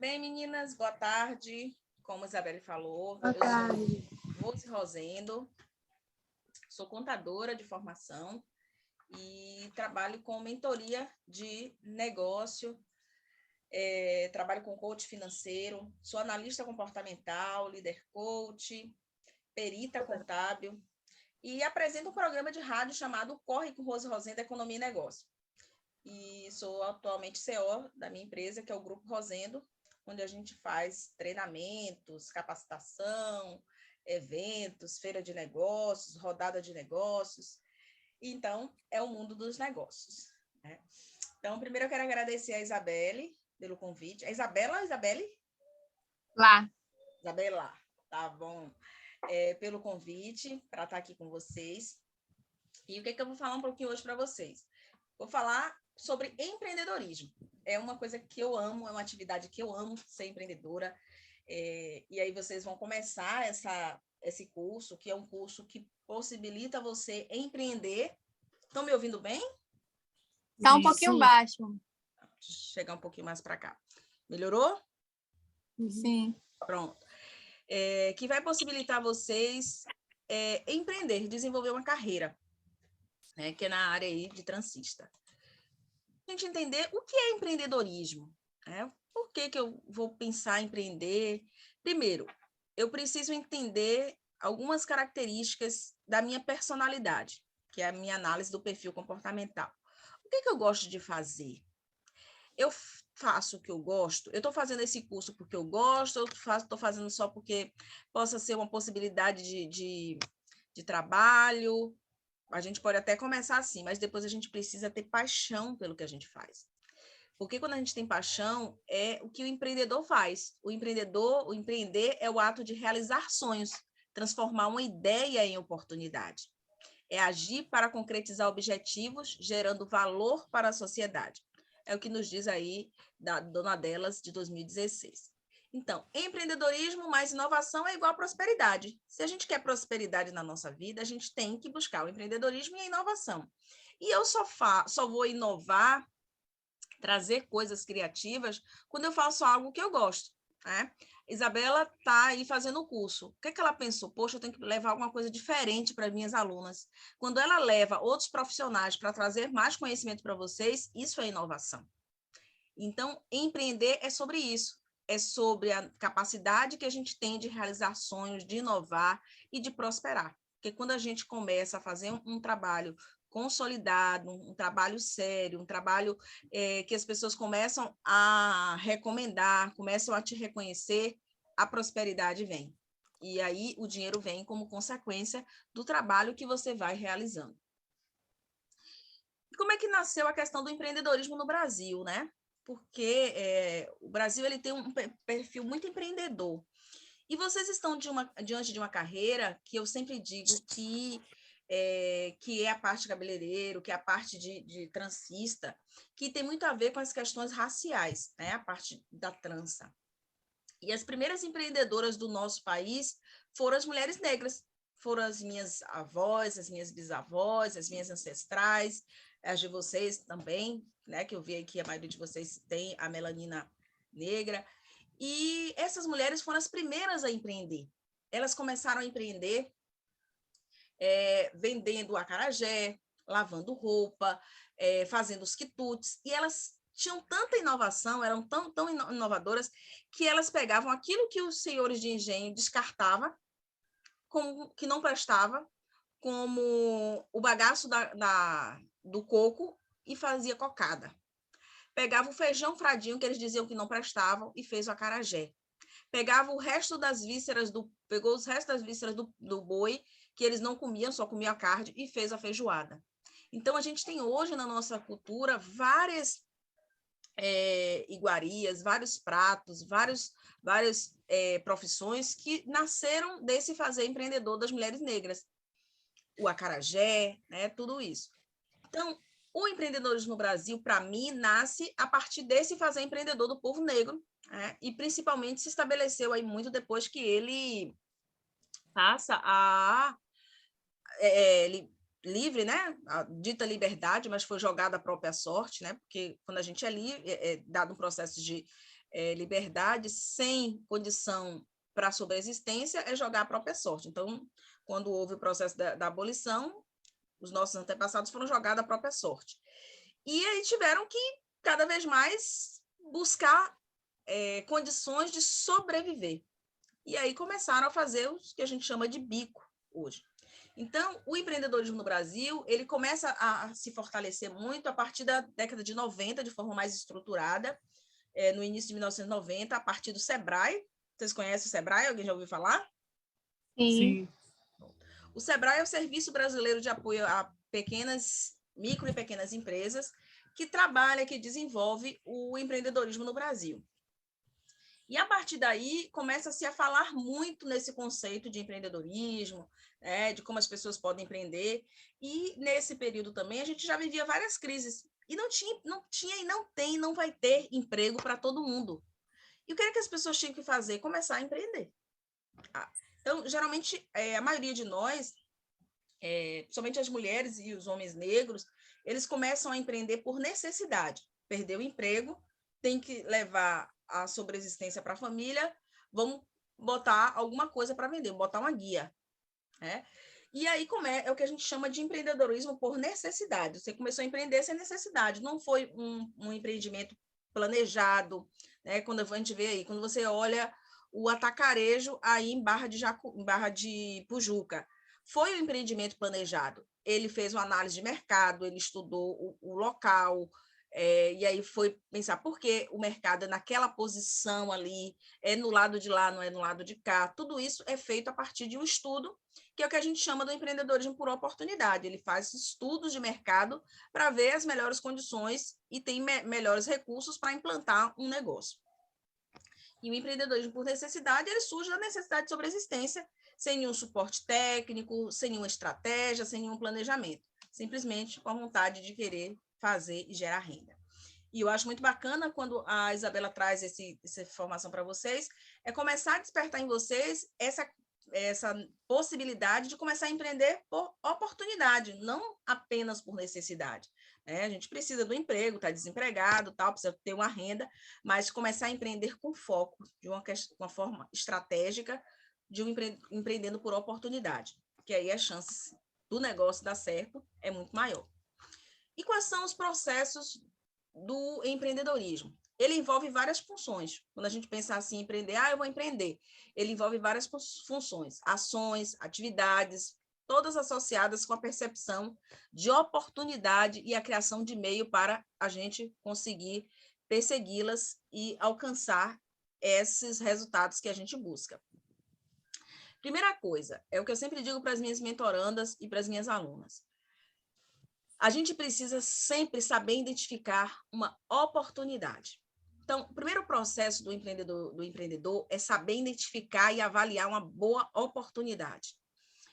Bem, meninas, boa tarde. Como a Isabelle falou, Boa tarde. Sou Rose Rosendo, sou contadora de formação e trabalho com mentoria de negócio, trabalho com coach financeiro, sou analista comportamental, líder coach, perita contábil e apresento um programa de rádio chamado Corre com Rose Rosendo Economia e Negócio. E sou atualmente CEO da minha empresa, que é o Grupo Rosendo, onde a gente faz treinamentos, capacitação, eventos, feira de negócios, rodada de negócios. Então, é o mundo dos negócios, né? Então, primeiro eu quero agradecer a Isabelle pelo convite. É Isabela ou Isabelle? Lá. Isabela, tá bom. Pelo convite para estar aqui com vocês. E o que eu vou falar um pouquinho hoje para vocês? Vou falar sobre empreendedorismo. É uma coisa que eu amo, é uma atividade que eu amo ser empreendedora. E aí vocês vão começar esse curso, que é um curso que possibilita você empreender. Estão me ouvindo bem? Está um pouquinho baixo. Deixa eu chegar um pouquinho mais para cá. Melhorou? Sim. Pronto. Que vai possibilitar vocês empreender, desenvolver uma carreira, né, que é na área aí de transista. A gente entender o que é empreendedorismo, né? Por que eu vou pensar em empreender? Primeiro, eu preciso entender algumas características da minha personalidade, que é a minha análise do perfil comportamental. O que eu gosto de fazer? Eu faço o que eu gosto? Eu estou fazendo esse curso porque eu gosto? Ou estou fazendo só porque possa ser uma possibilidade de trabalho? A gente pode até começar assim, mas depois a gente precisa ter paixão pelo que a gente faz. Porque quando a gente tem paixão, é o que o empreendedor faz. O empreender é o ato de realizar sonhos, transformar uma ideia em oportunidade. É agir para concretizar objetivos, gerando valor para a sociedade. É o que nos diz aí da Dona Delas, de 2016. Então, empreendedorismo mais inovação é igual a prosperidade. Se a gente quer prosperidade na nossa vida, a gente tem que buscar o empreendedorismo e a inovação. E eu só vou inovar, trazer coisas criativas, quando eu faço algo que eu gosto, né? Isabela está aí fazendo o curso. O que ela pensou? Poxa, eu tenho que levar alguma coisa diferente para as minhas alunas. Quando ela leva outros profissionais para trazer mais conhecimento para vocês, isso é inovação. Então, empreender é sobre isso. É sobre a capacidade que a gente tem de realizar sonhos, de inovar e de prosperar. Porque quando a gente começa a fazer um trabalho consolidado, um trabalho sério, um trabalho que as pessoas começam a recomendar, começam a te reconhecer, a prosperidade vem. E aí o dinheiro vem como consequência do trabalho que você vai realizando. E como é que nasceu a questão do empreendedorismo no Brasil, né? Porque o Brasil ele tem um perfil muito empreendedor. E vocês estão diante de uma carreira que eu sempre digo que é a parte de cabeleireiro, que é a parte de transista, que tem muito a ver com as questões raciais, né? A parte da trança. E as primeiras empreendedoras do nosso país foram as mulheres negras, foram as minhas avós, as minhas bisavós, as minhas ancestrais, as de vocês também, né? Que eu vi aqui, a maioria de vocês tem a melanina negra. E essas mulheres foram as primeiras a empreender. Elas começaram a empreender vendendo acarajé, lavando roupa, fazendo os quitutes, e elas tinham tanta inovação, eram tão inovadoras, que elas pegavam aquilo que os senhores de engenho descartavam, como que não prestava, como o bagaço do coco, e fazia cocada. Pegava o feijão fradinho, que eles diziam que não prestavam, e fez o acarajé. Pegava o resto das vísceras, pegou os restos das vísceras do boi, que eles não comiam, só comiam a carne, e fez a feijoada. Então, a gente tem hoje na nossa cultura várias iguarias, vários pratos, várias profissões que nasceram desse fazer empreendedor das mulheres negras. O acarajé, né, tudo isso. Então, o empreendedorismo no Brasil, para mim, nasce a partir desse fazer empreendedor do povo negro, né? E principalmente se estabeleceu aí muito depois que ele passa livre, né? A dita liberdade, mas foi jogada a própria sorte, né? Porque quando a gente é livre, dado um processo de liberdade sem condição para a sobreexistência é jogar a própria sorte. Então, quando houve o processo da abolição, os nossos antepassados foram jogados a própria sorte. E aí tiveram que, cada vez mais, buscar condições de sobreviver. E aí começaram a fazer o que a gente chama de bico hoje. Então, o empreendedorismo no Brasil, ele começa a se fortalecer muito a partir da década de 90, de forma mais estruturada, no início de 1990, a partir do Sebrae. Vocês conhecem o Sebrae? Alguém já ouviu falar? Sim. O Sebrae é o Serviço Brasileiro de Apoio a micro e pequenas empresas, que trabalha, que desenvolve o empreendedorismo no Brasil. E, a partir daí, começa-se a falar muito nesse conceito de empreendedorismo, de como as pessoas podem empreender. E, nesse período também, a gente já vivia várias crises. E não tinha e não tem, não vai ter emprego para todo mundo. E o que é que as pessoas tinham que fazer? Começar a empreender. Então, geralmente, a maioria de nós, principalmente as mulheres e os homens negros, eles começam a empreender por necessidade. Perdeu o emprego, tem que levar a sobreexistência para a família, vamos botar alguma coisa para vender, botar uma guia. E aí é o que a gente chama de empreendedorismo por necessidade. Você começou a empreender sem necessidade, não foi um empreendimento planejado, quando a gente vê aí, quando você olha o atacarejo aí em Barra de Pujuca, foi um empreendimento planejado. Ele fez uma análise de mercado, ele estudou o local, e aí foi pensar por que o mercado é naquela posição ali, é no lado de lá, não é no lado de cá. Tudo isso é feito a partir de um estudo, que é o que a gente chama do empreendedorismo por oportunidade. Ele faz estudos de mercado para ver as melhores condições e tem melhores recursos para implantar um negócio. E o empreendedorismo por necessidade, ele surge da necessidade de sobreexistência, sem nenhum suporte técnico, sem nenhuma estratégia, sem nenhum planejamento. Simplesmente com a vontade de querer fazer e gerar renda. E eu acho muito bacana quando a Isabela traz essa informação para vocês, é começar a despertar em vocês essa possibilidade de começar a empreender por oportunidade, não apenas por necessidade. A gente precisa do emprego, está desempregado, precisa ter uma renda, mas começar a empreender com foco, de uma forma estratégica, de empreendendo por oportunidade, que aí a chance do negócio dar certo é muito maior. E quais são os processos do empreendedorismo? Ele envolve várias funções. Quando a gente pensa assim, empreender, eu vou empreender. Ele envolve várias funções, ações, atividades, todas associadas com a percepção de oportunidade e a criação de meio para a gente conseguir persegui-las e alcançar esses resultados que a gente busca. Primeira coisa, é o que eu sempre digo para as minhas mentorandas e para as minhas alunas. A gente precisa sempre saber identificar uma oportunidade. Então, o primeiro processo do empreendedor é saber identificar e avaliar uma boa oportunidade.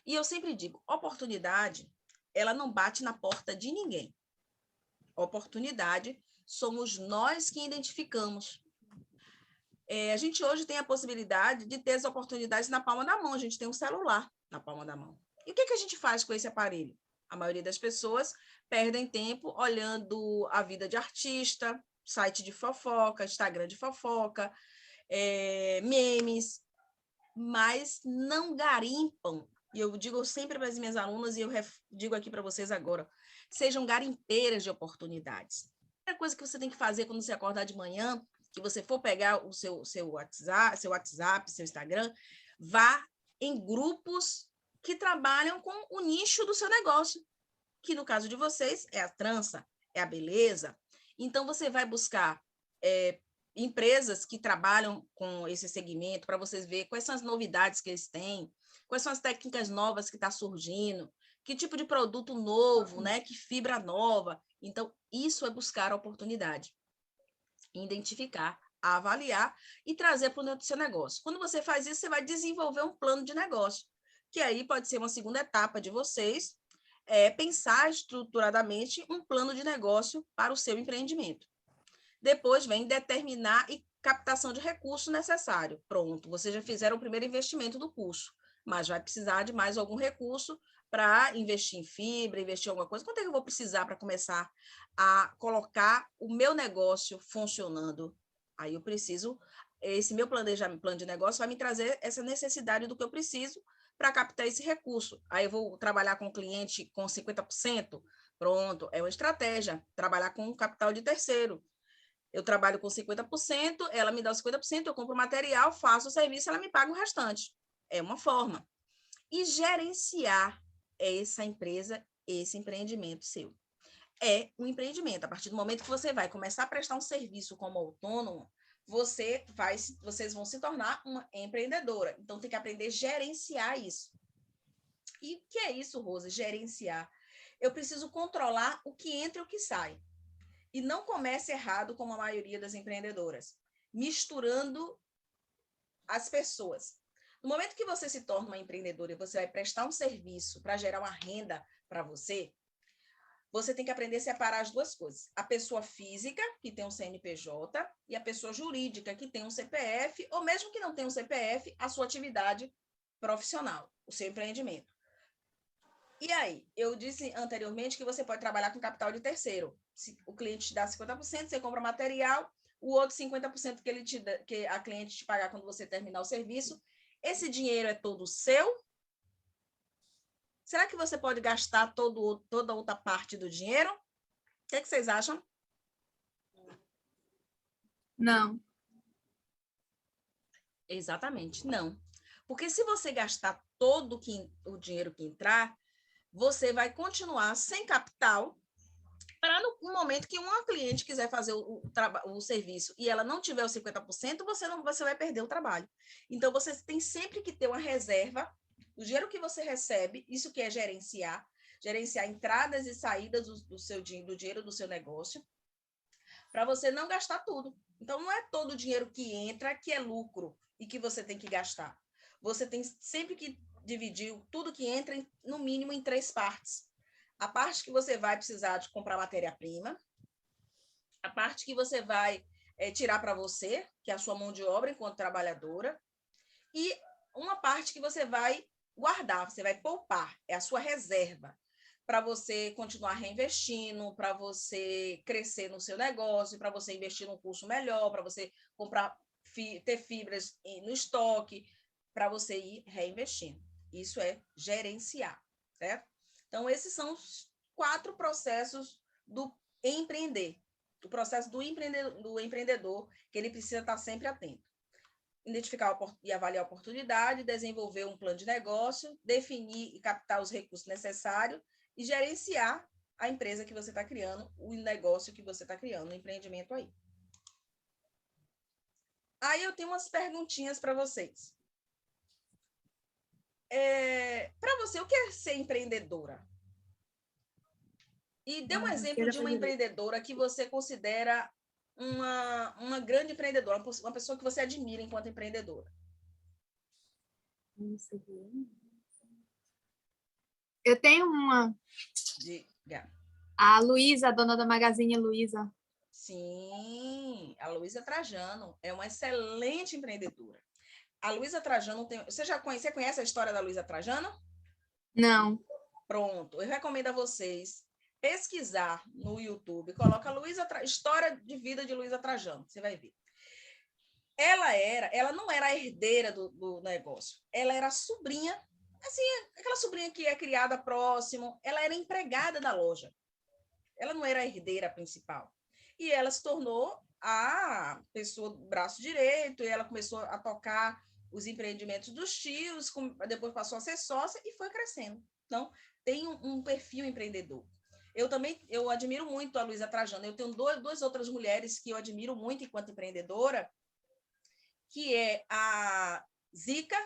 E eu sempre digo, oportunidade, ela não bate na porta de ninguém. Oportunidade, somos nós que identificamos. A gente hoje tem a possibilidade de ter as oportunidades na palma da mão. A gente tem um celular na palma da mão. E o que a gente faz com esse aparelho? A maioria das pessoas perdem tempo olhando a vida de artista, site de fofoca, Instagram de fofoca, memes, mas não garimpam. E eu digo sempre para as minhas alunas, e eu digo aqui para vocês agora, sejam garimpeiras de oportunidades. A primeira coisa que você tem que fazer quando você acordar de manhã, que você for pegar o seu WhatsApp, seu Instagram, vá em grupos que trabalham com o nicho do seu negócio, que no caso de vocês é a trança, é a beleza. Então, você vai buscar empresas que trabalham com esse segmento para vocês verem quais são as novidades que eles têm, quais são as técnicas novas que estão surgindo, que tipo de produto novo, que fibra nova. Então, isso é buscar a oportunidade, identificar, avaliar e trazer para o seu negócio. Quando você faz isso, você vai desenvolver um plano de negócio, que aí pode ser uma segunda etapa de vocês, pensar estruturadamente um plano de negócio para o seu empreendimento. Depois vem determinar e captação de recurso necessário. Pronto, vocês já fizeram o primeiro investimento do curso, mas vai precisar de mais algum recurso para investir em fibra, investir em alguma coisa. Quanto é que eu vou precisar para começar a colocar o meu negócio funcionando Aí eu preciso, esse meu plano de negócio vai me trazer essa necessidade do que eu preciso para captar esse recurso. Aí eu vou trabalhar com o cliente com 50%, pronto, é uma estratégia, trabalhar com um capital de terceiro. Eu trabalho com 50%, ela me dá os 50%, eu compro o material, faço o serviço, ela me paga o restante. É uma forma. E gerenciar essa empresa, esse empreendimento seu. É um empreendimento. A partir do momento que você vai começar a prestar um serviço como autônomo, vocês vão se tornar uma empreendedora. Então, tem que aprender a gerenciar isso. E o que é isso, Rose? Gerenciar. Eu preciso controlar o que entra e o que sai. E não comece errado, como a maioria das empreendedoras, misturando as pessoas. No momento que você se torna uma empreendedora e você vai prestar um serviço para gerar uma renda para você, você tem que aprender a separar as duas coisas. A pessoa física, que tem um CNPJ, e a pessoa jurídica, que tem um CPF, ou mesmo que não tenha um CPF, a sua atividade profissional, o seu empreendimento. E aí, eu disse anteriormente que você pode trabalhar com capital de terceiro. Se o cliente te dá 50%, você compra material, o outro 50% que a cliente te pagar quando você terminar o serviço, esse dinheiro é todo seu? Será que você pode gastar toda outra parte do dinheiro? O que vocês acham? Não. Exatamente, não. Porque se você gastar todo o dinheiro que entrar, você vai continuar sem capital para no momento que uma cliente quiser fazer o serviço e ela não tiver os 50%, você vai perder o trabalho. Então, você tem sempre que ter uma reserva do dinheiro que você recebe, isso que é gerenciar entradas e saídas do dinheiro do seu negócio, para você não gastar tudo. Então, não é todo o dinheiro que entra que é lucro e que você tem que gastar. Você tem sempre que dividir tudo que entra, no mínimo, em 3 partes. A parte que você vai precisar de comprar matéria-prima, a parte que você vai tirar para você, que é a sua mão de obra enquanto trabalhadora, e uma parte que você vai guardar, você vai poupar, é a sua reserva, para você continuar reinvestindo, para você crescer no seu negócio, para você investir num curso melhor, para você comprar, ter fibras no estoque, para você ir reinvestindo. Isso é gerenciar, certo? Então, esses são os 4 processos do empreender, o processo do empreendedor, que ele precisa estar sempre atento. Identificar e avaliar a oportunidade, desenvolver um plano de negócio, definir e captar os recursos necessários e gerenciar a empresa que você está criando, o negócio que você está criando, o empreendimento aí. Aí eu tenho umas perguntinhas para vocês. Para você, o que é ser empreendedora? E dê um exemplo de uma empreendedora que você considera uma grande empreendedora, uma pessoa que você admira enquanto empreendedora. Eu tenho uma. Diga. A Luísa, a dona da Magazine Luiza. Sim, a Luísa Trajano é uma excelente empreendedora. A Luísa Trajano tem. Você conhece a história da Luísa Trajano? Não. Pronto, eu recomendo a vocês pesquisar no YouTube, coloca História de Vida de Luísa Trajano, você vai ver. Ela não era a herdeira do negócio, ela era a sobrinha, assim, aquela sobrinha que é criada próximo, ela era empregada da loja. Ela não era a herdeira principal. E ela se tornou a pessoa do braço direito, e ela começou a tocar os empreendimentos dos tios, depois passou a ser sócia e foi crescendo. Então, tem um perfil empreendedor. Eu admiro muito a Luísa Trajano. Eu tenho duas outras mulheres que eu admiro muito enquanto empreendedora, que é a Zica,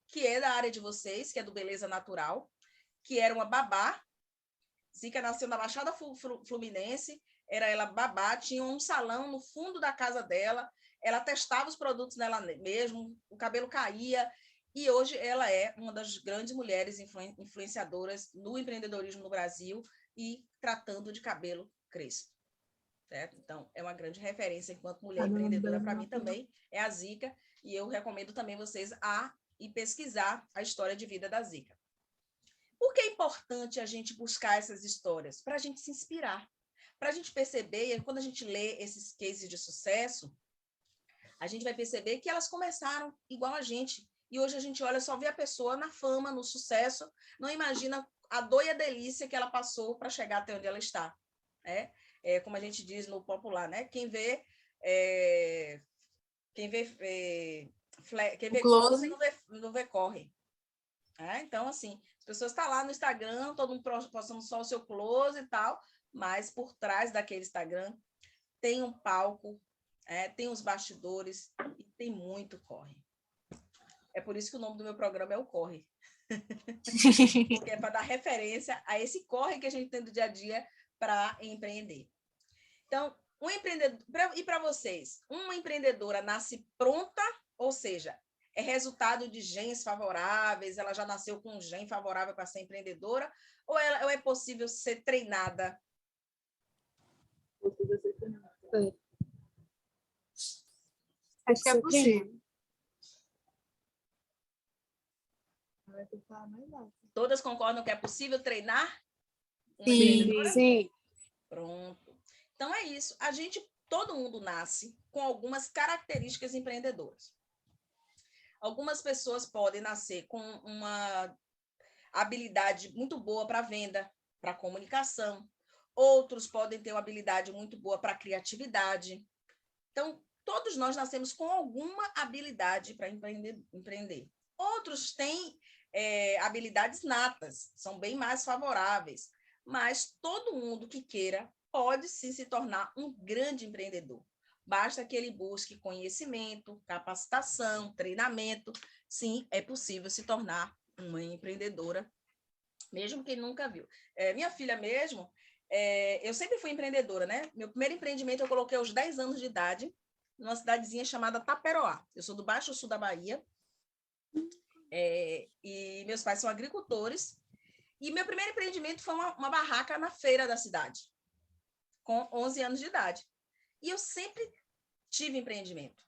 que é da área de vocês, que é do Beleza Natural, que era uma babá. Zica nasceu na Baixada Fluminense, era ela babá, tinha um salão no fundo da casa dela, ela testava os produtos nela mesmo, o cabelo caía, e hoje ela é uma das grandes mulheres influenciadoras no empreendedorismo no Brasil e tratando de cabelo crespo. Certo? Então, é uma grande referência enquanto mulher empreendedora para mim também, é a Zica, e eu recomendo também vocês a ir pesquisar a história de vida da Zica. Por que é importante a gente buscar essas histórias? Para a gente se inspirar, para a gente perceber, e quando a gente lê esses cases de sucesso, a gente vai perceber que elas começaram igual a gente. E hoje a gente olha, só vê a pessoa na fama, no sucesso, não imagina a dor e a delícia que ela passou para chegar até onde ela está. Né? Como a gente diz no popular, né? Quem vê quem vê close não vê corre. Então, assim, as pessoas estão lá no Instagram, todo mundo postando só o seu close e tal, mas por trás daquele Instagram tem um palco, tem os bastidores e tem muito corre. É por isso que o nome do meu programa é o Corre. Porque é para dar referência a esse corre que a gente tem do dia a dia para empreender. Então, um empreendedor, e para vocês, uma empreendedora nasce pronta, ou seja, é resultado de genes favoráveis, ela já nasceu com um gene favorável para ser empreendedora, ou é possível ser treinada? Acho que é possível. Todas concordam que é possível treinar uma Sim, empreendedora? sim. Pronto. Então é isso. Todo mundo nasce com algumas características empreendedoras. Algumas pessoas podem nascer com uma habilidade muito boa para venda, para comunicação. Outros podem ter uma habilidade muito boa para criatividade. Então, todos nós nascemos com alguma habilidade para empreender. Outros têm habilidades natas, são bem mais favoráveis, mas todo mundo que queira pode sim se tornar um grande empreendedor. Basta que ele busque conhecimento, capacitação, treinamento. Sim, é possível se tornar uma empreendedora, mesmo quem nunca viu. Minha filha mesmo, eu sempre fui empreendedora, né? Meu primeiro empreendimento eu coloquei aos 10 anos de idade, numa cidadezinha chamada Taperoá. Eu sou do Baixo Sul da Bahia, e meus pais são agricultores, e meu primeiro empreendimento foi uma barraca na feira da cidade, com 11 anos de idade. E eu sempre tive empreendimento.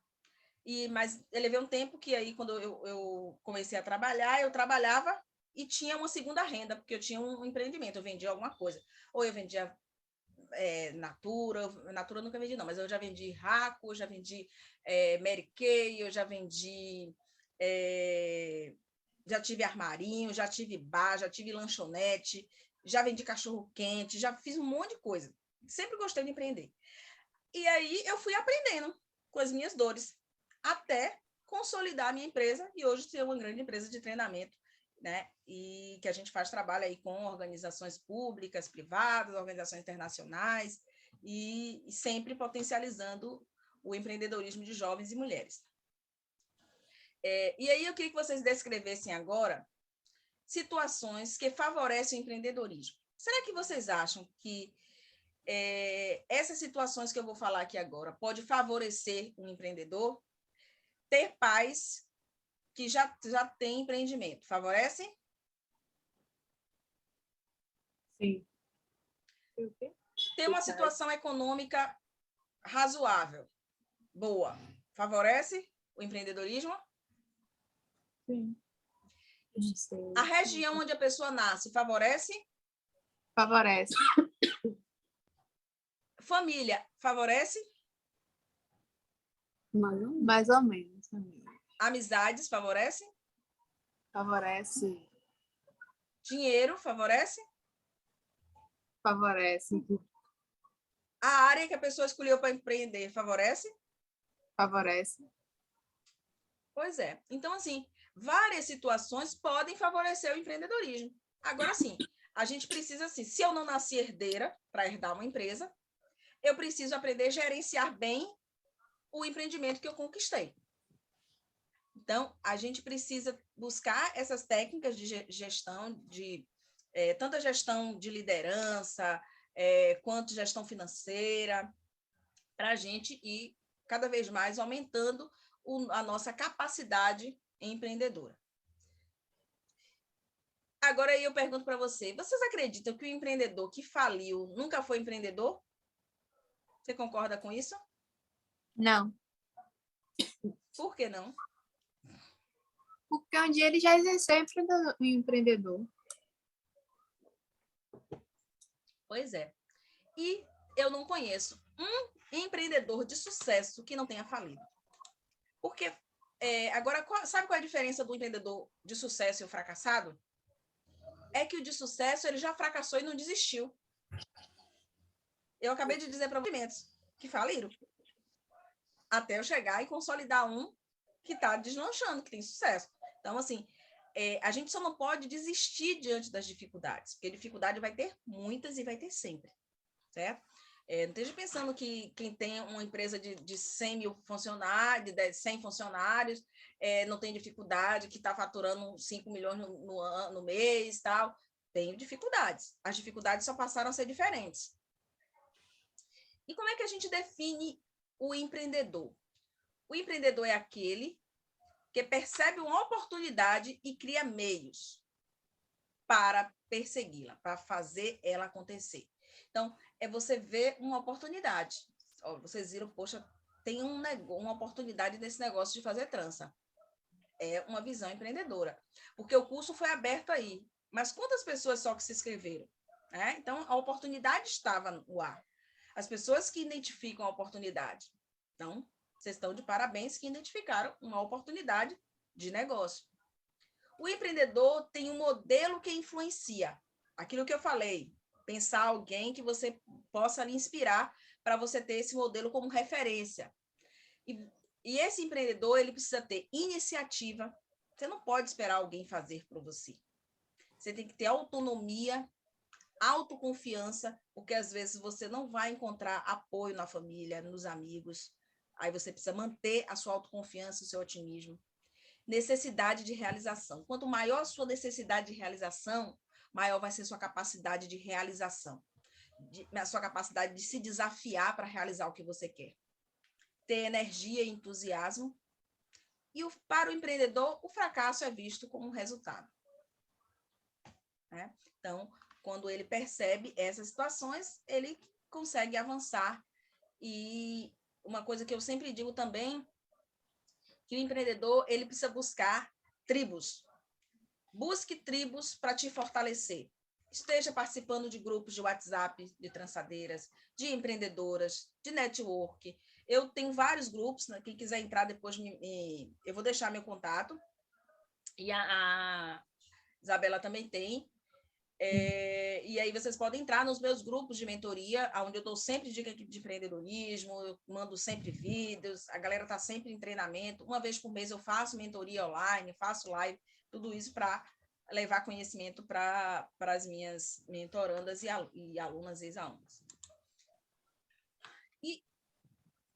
Mas eu levei um tempo que aí, quando eu comecei a trabalhar, eu trabalhava e tinha uma segunda renda, porque eu tinha um empreendimento, eu vendia alguma coisa. Ou eu vendia Natura eu nunca vendi não, mas eu já vendi Raco, eu já vendi Mary Kay, eu já vendi... já tive armarinho, já tive bar, já tive lanchonete, já vendi cachorro-quente, já fiz um monte de coisa. Sempre gostei de empreender. E aí eu fui aprendendo com as minhas dores, até consolidar a minha empresa e hoje ser uma grande empresa de treinamento, né? E que a gente faz trabalho aí com organizações públicas, privadas, organizações internacionais e sempre potencializando o empreendedorismo de jovens e mulheres. E aí eu queria que vocês descrevessem agora situações que favorecem o empreendedorismo. Será que vocês acham que essas situações que eu vou falar aqui agora pode favorecer um empreendedor? Ter pais que já têm empreendimento, favorece? Sim. Ter uma situação econômica razoável, boa, favorece o empreendedorismo? Sim. A região onde a pessoa nasce, favorece? Favorece. Família, favorece? Mais ou menos. Amizades, favorece? Favorece. Dinheiro, favorece? Favorece. A área que a pessoa escolheu para empreender, favorece? Favorece. Pois é. Então, assim, várias situações podem favorecer o empreendedorismo. Agora, sim, a gente precisa, assim, se eu não nasci herdeira para herdar uma empresa, eu preciso aprender a gerenciar bem o empreendimento que eu conquistei. Então, a gente precisa buscar essas técnicas de gestão, tanto a gestão de liderança, quanto gestão financeira, para a gente ir cada vez mais aumentando a nossa capacidade empreendedora. Agora aí eu pergunto para vocês acreditam que o empreendedor que faliu nunca foi empreendedor? Você concorda com isso? Não. Por que não? Porque um dia ele já exerceu empreendedor. Pois é. E eu não conheço um empreendedor de sucesso que não tenha falido. Porque, agora, sabe qual é a diferença do empreendedor de sucesso e o fracassado? É que o de sucesso ele já fracassou e não desistiu. Eu acabei de dizer para vocês que faliram. Até eu chegar e consolidar um que está deslanchando, que tem sucesso. Então, assim, a gente só não pode desistir diante das dificuldades, porque dificuldade vai ter muitas e vai ter sempre, certo? Não esteja pensando que quem tem uma empresa de 100 mil funcionários, de 100 funcionários, não tem dificuldade, que está faturando 5 milhões no mês, tal. Tem dificuldades. As dificuldades só passaram a ser diferentes. E como é que a gente define o empreendedor? O empreendedor é aquele que percebe uma oportunidade e cria meios para persegui-la, para fazer ela acontecer. Então, é você ver uma oportunidade. Vocês viram, poxa, tem uma oportunidade nesse negócio de fazer trança. É uma visão empreendedora. Porque o curso foi aberto aí. Mas quantas pessoas só que se inscreveram? Então, a oportunidade estava no ar. As pessoas que identificam a oportunidade. Então, vocês estão de parabéns que identificaram uma oportunidade de negócio. O empreendedor tem um modelo que influencia. Aquilo que eu falei, pensar alguém que você possa lhe inspirar para você ter esse modelo como referência. E esse empreendedor, ele precisa ter iniciativa. Você não pode esperar alguém fazer por você. Você tem que ter autonomia, autoconfiança, porque às vezes você não vai encontrar apoio na família, nos amigos. Aí você precisa manter a sua autoconfiança, o seu otimismo. Necessidade de realização. Quanto maior a sua necessidade de realização, maior vai ser sua capacidade de realização, a sua capacidade de se desafiar para realizar o que você quer. Ter energia e entusiasmo. E para o empreendedor, o fracasso é visto como um resultado. Então, quando ele percebe essas situações, ele consegue avançar. E uma coisa que eu sempre digo também, que o empreendedor ele precisa buscar tribos. Busque tribos para te fortalecer. Esteja participando de grupos de WhatsApp de trançadeiras, de empreendedoras, de network. Eu tenho vários grupos, né? Quem quiser entrar depois, eu vou deixar meu contato. E a Isabela também tem. E aí vocês podem entrar nos meus grupos de mentoria, onde eu dou sempre dica de empreendedorismo, eu mando sempre vídeos, a galera está sempre em treinamento. Uma vez por mês eu faço mentoria online, faço live, tudo isso para levar conhecimento para as minhas mentorandas e alunas e ex-alunas. E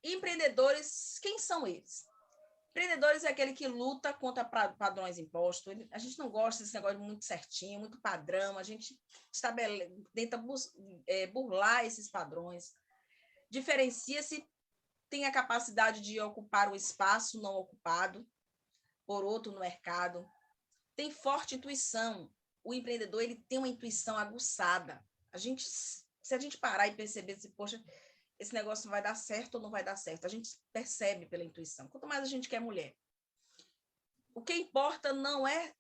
empreendedores, quem são eles? Empreendedores é aquele que luta contra padrões impostos. A gente não gosta desse negócio muito certinho, muito padrão. A gente tenta burlar esses padrões. Diferencia-se, tem a capacidade de ocupar um espaço não ocupado por outro no mercado. Tem forte intuição. O empreendedor ele tem uma intuição aguçada. Se a gente parar e perceber, poxa, esse negócio vai dar certo ou não vai dar certo. A gente percebe pela intuição. Quanto mais a gente quer mulher. O que importa não é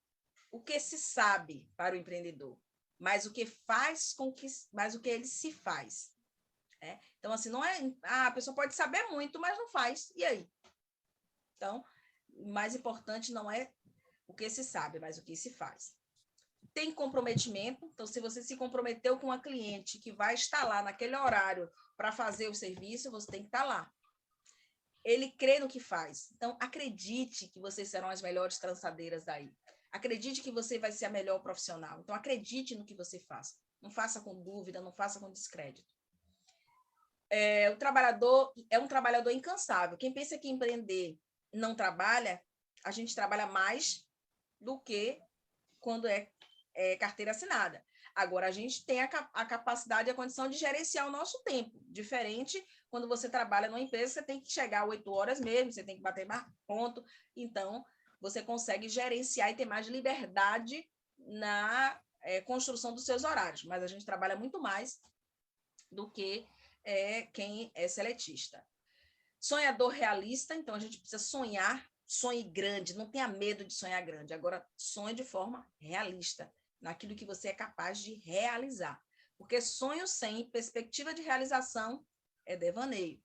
o que se sabe para o empreendedor, mas o que faz mas o que ele se faz. Então, assim, não é... a pessoa pode saber muito, mas não faz. E aí? Então, o mais importante não é o que se sabe, mas o que se faz. Tem comprometimento. Então, se você se comprometeu com uma cliente que vai estar lá naquele horário para fazer o serviço, você tem que estar lá. Ele crê no que faz. Então, acredite que vocês serão as melhores trançadeiras daí. Acredite que você vai ser a melhor profissional. Então, acredite no que você faz. Não faça com dúvida, não faça com descrédito. O trabalhador é um trabalhador incansável. Quem pensa que empreender não trabalha, a gente trabalha mais do que quando é carteira assinada. Agora, a gente tem a capacidade e a condição de gerenciar o nosso tempo. Diferente quando você trabalha numa empresa, você tem que chegar 8 horas mesmo, você tem que bater mais ponto. Então, você consegue gerenciar e ter mais liberdade na construção dos seus horários. Mas a gente trabalha muito mais do que quem é seletista. Sonhador realista, então a gente precisa sonhar, sonhe grande, não tenha medo de sonhar grande. Agora, sonhe de forma realista, naquilo que você é capaz de realizar. Porque sonho sem perspectiva de realização é devaneio.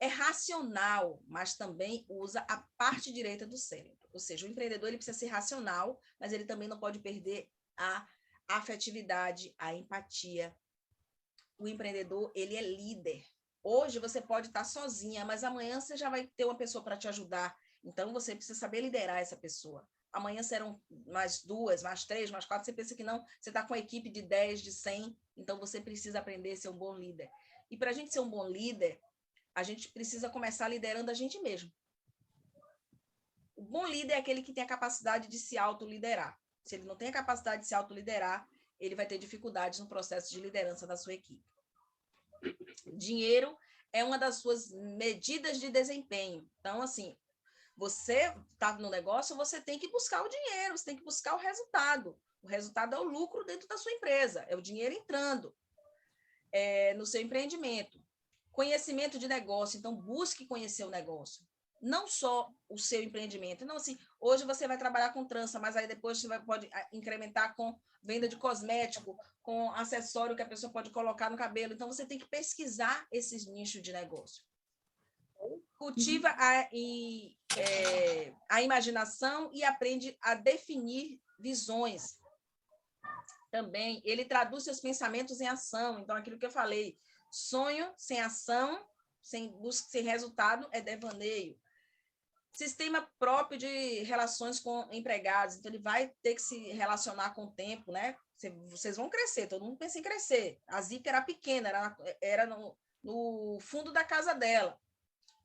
é racional, mas também usa a parte direita do cérebro. Ou seja, o empreendedor ele precisa ser racional, mas ele também não pode perder a afetividade, a empatia. O empreendedor, ele é líder. Hoje você pode estar sozinha, mas amanhã você já vai ter uma pessoa para te ajudar. Então você precisa saber liderar essa pessoa. Amanhã serão mais 2, mais 3, mais 4. Você pensa que não, você está com uma equipe de 10, de 100, então você precisa aprender a ser um bom líder. E para a gente ser um bom líder, a gente precisa começar liderando a gente mesmo. O bom líder é aquele que tem a capacidade de se autoliderar. Se ele não tem a capacidade de se autoliderar, ele vai ter dificuldades no processo de liderança da sua equipe. Dinheiro é uma das suas medidas de desempenho. Então, assim, você está no negócio, você tem que buscar o dinheiro, você tem que buscar o resultado. O resultado é o lucro dentro da sua empresa, é o dinheiro entrando no seu empreendimento. Conhecimento de negócio, então busque conhecer o negócio. Não só o seu empreendimento. Não, assim, hoje você vai trabalhar com trança, mas aí depois você pode incrementar com venda de cosmético, com acessório que a pessoa pode colocar no cabelo. Então, você tem que pesquisar esses nichos de negócio. Cultiva a imaginação e aprende a definir visões. Também, ele traduz seus pensamentos em ação. Então, aquilo que eu falei, sonho sem ação, sem resultado, é devaneio. Sistema próprio de relações com empregados. Então, ele vai ter que se relacionar com o tempo, né? Vocês vão crescer, todo mundo pensa em crescer. A Zica era pequena, era no fundo da casa dela.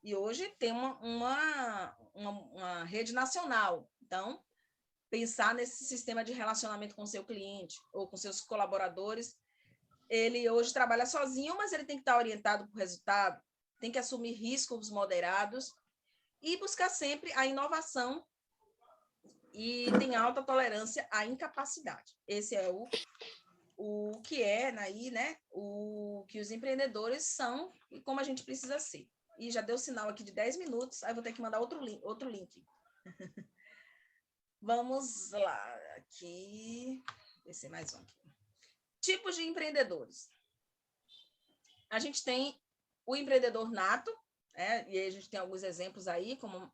E hoje tem uma rede nacional. Então, pensar nesse sistema de relacionamento com o seu cliente ou com seus colaboradores. Ele hoje trabalha sozinho, mas ele tem que estar orientado para o resultado, tem que assumir riscos moderados e buscar sempre a inovação e tem alta tolerância à incapacidade. Esse é o que é aí, né? O que os empreendedores são e como a gente precisa ser. E já deu sinal aqui de 10 minutos, aí vou ter que mandar outro link. Vamos lá, aqui, esse mais um aqui. Tipos de empreendedores. A gente tem o empreendedor nato, e aí a gente tem alguns exemplos aí, como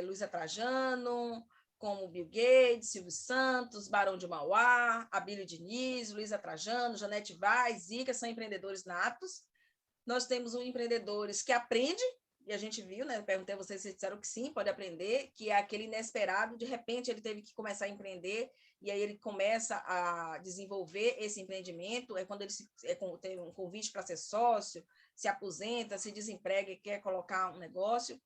Luísa Trajano, como Bill Gates, Silvio Santos, Barão de Mauá, Abílio Diniz, Luísa Trajano, Janete Vaz, Zica, são empreendedores natos. Nós temos empreendedores que aprendem, e a gente viu, né? Eu perguntei a vocês, vocês disseram que sim, pode aprender, que é aquele inesperado, de repente ele teve que começar a empreender, e aí ele começa a desenvolver esse empreendimento, é quando ele tem um convite para ser sócio, se aposenta, se desemprega e quer colocar um negócio.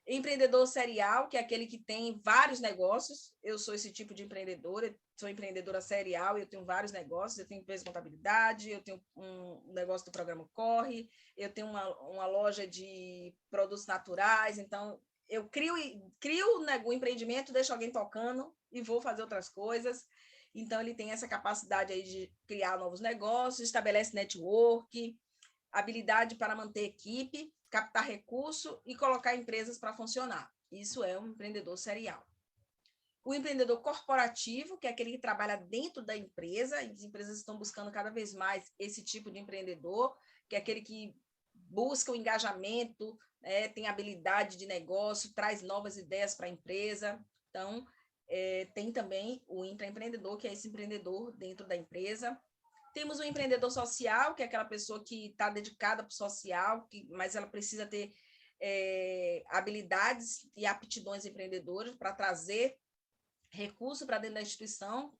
Empreendedor serial, que é aquele que tem vários negócios. Eu sou esse tipo de empreendedora, sou empreendedora serial, eu tenho vários negócios, eu tenho empresa de contabilidade, eu tenho um negócio do programa Corre, eu tenho uma loja de produtos naturais, então eu crio o empreendimento, deixo alguém tocando e vou fazer outras coisas. Então ele tem essa capacidade aí de criar novos negócios, estabelece network, habilidade para manter equipe, captar recurso e colocar empresas para funcionar. Isso é um empreendedor serial. O empreendedor corporativo, que é aquele que trabalha dentro da empresa, e as empresas estão buscando cada vez mais esse tipo de empreendedor, que é aquele que busca o engajamento, tem habilidade de negócio, traz novas ideias para a empresa. Então, tem também o intraempreendedor, que é esse empreendedor dentro da empresa. Temos o empreendedor social, que é aquela pessoa que está dedicada para o social, mas ela precisa ter habilidades e aptidões empreendedoras para trazer recurso para dentro da instituição,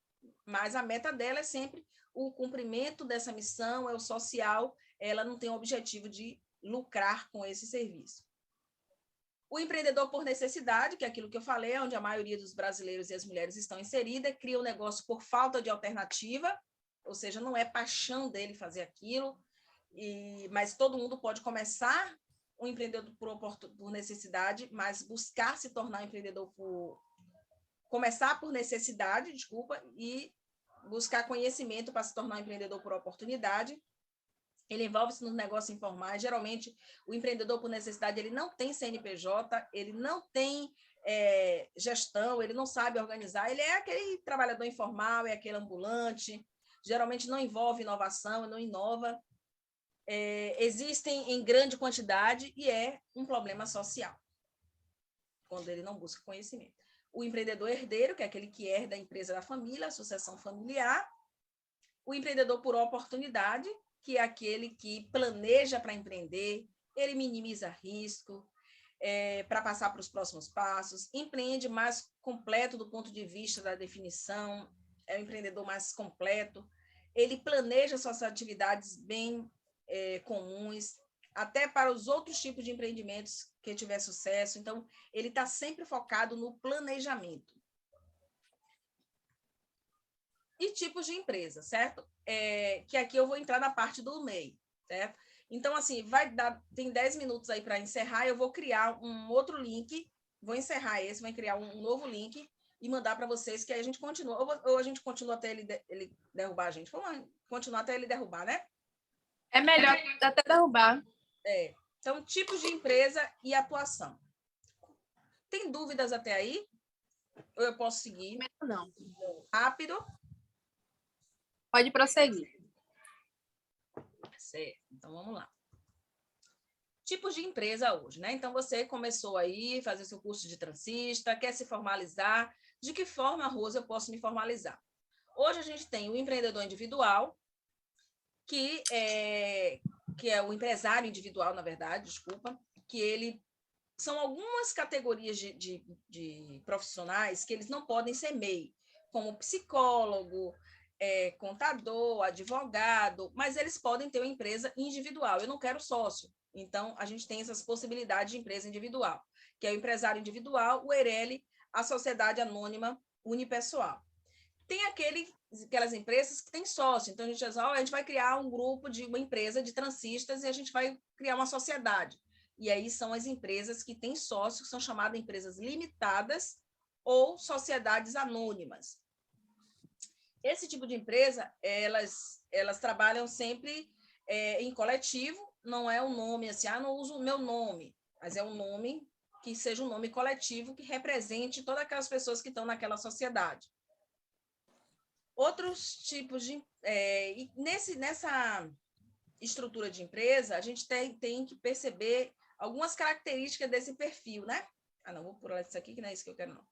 mas a meta dela é sempre o cumprimento dessa missão, é o social, ela não tem o objetivo de lucrar com esse serviço. O empreendedor por necessidade, que é aquilo que eu falei, onde a maioria dos brasileiros e as mulheres estão inseridas, cria um negócio por falta de alternativa, ou seja, não é paixão dele fazer aquilo, mas todo mundo pode começar um empreendedor por necessidade, mas buscar se tornar um empreendedor começar por necessidade, e buscar conhecimento para se tornar um empreendedor por oportunidade. Ele envolve-se nos negócios informais. Geralmente, o empreendedor por necessidade, ele não tem CNPJ, ele não tem gestão, ele não sabe organizar, ele é aquele trabalhador informal, é aquele ambulante, geralmente não envolve inovação, não inova. existem em grande quantidade e é um problema social, quando ele não busca conhecimento. O empreendedor herdeiro, que é aquele que herda a empresa da família, a sucessão familiar. O empreendedor por oportunidade, que é aquele que planeja para empreender, ele minimiza risco, para passar para os próximos passos, empreende mais completo do ponto de vista da definição, é o empreendedor mais completo, ele planeja suas atividades bem comuns, até para os outros tipos de empreendimentos que tiver sucesso. Então, ele está sempre focado no planejamento. E tipos de empresa, certo? Que aqui eu vou entrar na parte do MEI, certo? Então, assim, tem 10 minutos aí para encerrar, eu vou criar um outro link, vou encerrar esse, vou criar um novo link e mandar para vocês, que aí a gente continua, ou a gente continua até ele derrubar a gente. Vamos continuar até ele derrubar, né? É melhor até derrubar. Então, tipos de empresa e atuação. Tem dúvidas até aí? Ou eu posso seguir? Não. Rápido? Pode prosseguir. Certo, então vamos lá. Tipos de empresa hoje, né? Então, você começou aí a fazer seu curso de transista, quer se formalizar. De que forma, Rosa, eu posso me formalizar? Hoje a gente tem o empreendedor individual, que é o empresário individual, na verdade, desculpa, que ele são algumas categorias de profissionais que eles não podem ser MEI, como psicólogo, contador, advogado, mas eles podem ter uma empresa individual. Eu não quero sócio. Então, a gente tem essas possibilidades de empresa individual, que é o empresário individual, o EIRELI, a sociedade anônima unipessoal. Tem aquelas empresas que têm sócio. Então, a gente vai criar um grupo de uma empresa de transistas e a gente vai criar uma sociedade. E aí são as empresas que têm sócios, que são chamadas empresas limitadas ou sociedades anônimas. Esse tipo de empresa, elas trabalham sempre em coletivo, não é um nome assim, não uso o meu nome, mas é um nome que seja um nome coletivo que represente todas aquelas pessoas que estão naquela sociedade. Outros tipos de... nessa estrutura de empresa, a gente tem que perceber algumas características desse perfil, né? Não, vou pular isso aqui, que não é isso que eu quero, não.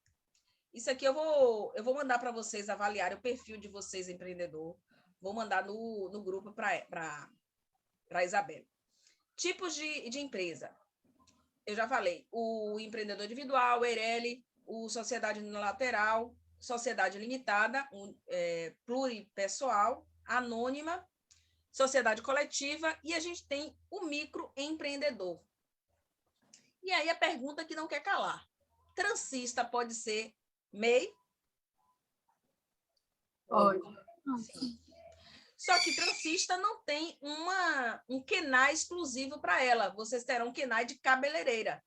Isso aqui eu vou mandar para vocês avaliarem o perfil de vocês, empreendedor. Vou mandar no grupo para a Isabela. Tipos de empresa. Eu já falei, o empreendedor individual, o EIRELI, o sociedade unilateral, sociedade limitada, pluripessoal, anônima, sociedade coletiva, e a gente tem o microempreendedor. E aí a pergunta que não quer calar. Transista pode ser MEI? Pode. Sim. Só que transista não tem um KENAI exclusivo para ela. Vocês terão um KENAI de cabeleireira.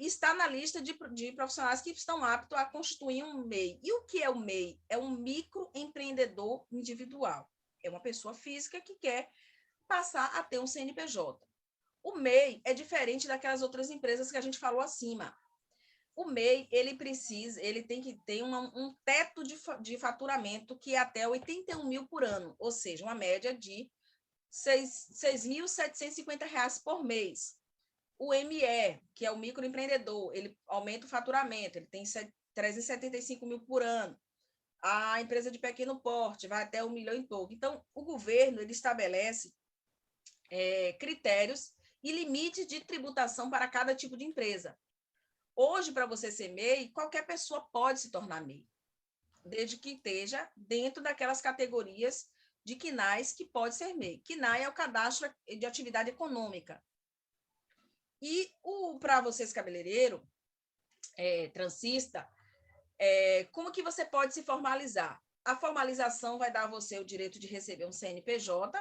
Está na lista de profissionais que estão aptos a constituir um MEI. E o que é o MEI? É um microempreendedor individual. É uma pessoa física que quer passar a ter um CNPJ. O MEI é diferente daquelas outras empresas que a gente falou acima. O MEI, ele tem que ter um teto de faturamento que é até 81 mil por ano, ou seja, uma média de R$ 6.750 por mês. O ME, que é o microempreendedor, ele aumenta o faturamento, ele tem 375 mil por ano. A empresa de pequeno porte vai até 1 milhão e pouco. Então, o governo ele estabelece critérios e limites de tributação para cada tipo de empresa. Hoje, para você ser MEI, qualquer pessoa pode se tornar MEI, desde que esteja dentro daquelas categorias de KNAIs que pode ser MEI. KNAI é o Cadastro de Atividade Econômica. E para vocês, cabeleireiro, transista, como que você pode se formalizar? A formalização vai dar a você o direito de receber um CNPJ,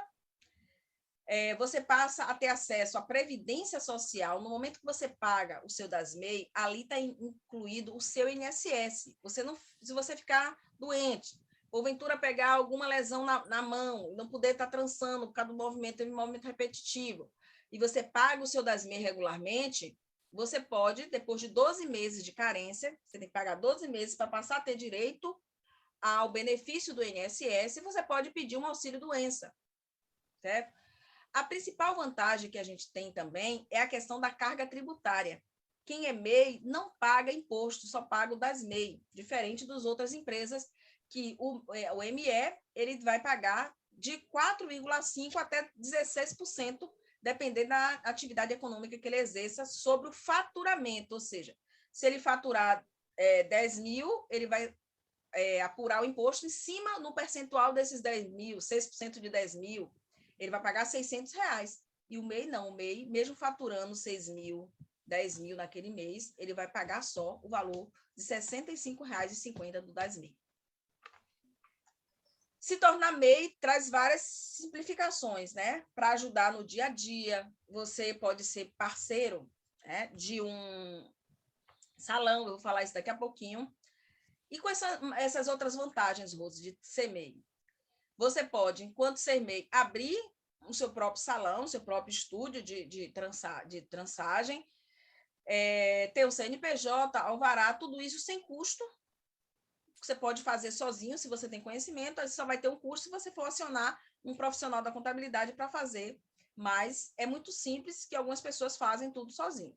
você passa a ter acesso à Previdência Social. No momento que você paga o seu DASMEI, ali está incluído o seu INSS. Se você ficar doente, porventura pegar alguma lesão na mão, não poder estar trançando por causa do movimento repetitivo, e você paga o seu DASMEI regularmente, você pode, depois de 12 meses de carência, você tem que pagar 12 meses para passar a ter direito ao benefício do INSS, e você pode pedir um auxílio-doença. certo? A principal vantagem que a gente tem também é a questão da carga tributária. Quem é MEI não paga imposto, só paga o das MEI, diferente das outras empresas que o ME ele vai pagar de 4,5% até 16%, dependendo da atividade econômica que ele exerça, sobre o faturamento, ou seja, se ele faturar 10 mil, ele vai apurar o imposto em cima no percentual desses 10 mil, 6% de 10 mil, ele vai pagar R$ 600. E o MEI não, o MEI, mesmo faturando 6 mil, 10 mil naquele mês, ele vai pagar só o valor de R$ 65,50 do das MEI. Se tornar MEI traz várias simplificações, né? Para ajudar no dia a dia, você pode ser parceiro, né, de um salão, eu vou falar isso daqui a pouquinho. E com essas outras vantagens, Rose, de ser MEI. Você pode, enquanto ser MEI, abrir o seu próprio salão, o seu próprio estúdio de trançagem, ter o CNPJ, alvará, tudo isso sem custo. Você pode fazer sozinho, se você tem conhecimento, aí só vai ter um custo se você for acionar um profissional da contabilidade para fazer, mas é muito simples que algumas pessoas fazem tudo sozinho.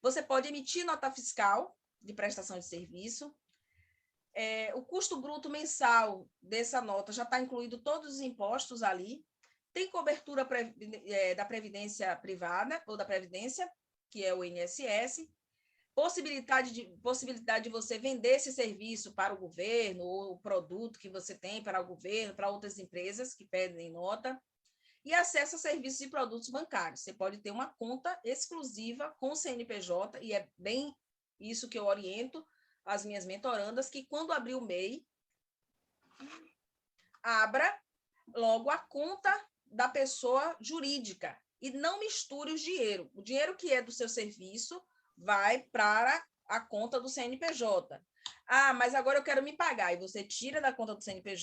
Você pode emitir nota fiscal de prestação de serviço. O custo bruto mensal dessa nota já está incluído todos os impostos ali. Tem cobertura da Previdência Privada ou da Previdência, que é o INSS. Possibilidade de você vender esse serviço para o governo, ou o produto que você tem para o governo, para outras empresas que pedem nota, e acesso a serviços e produtos bancários. Você pode ter uma conta exclusiva com o CNPJ, e é bem isso que eu oriento as minhas mentorandas, que quando abrir o MEI, abra logo a conta da pessoa jurídica e não misture o dinheiro. O dinheiro que é do seu serviço vai para a conta do CNPJ. Ah, mas agora eu quero me pagar. E você tira da conta do CNPJ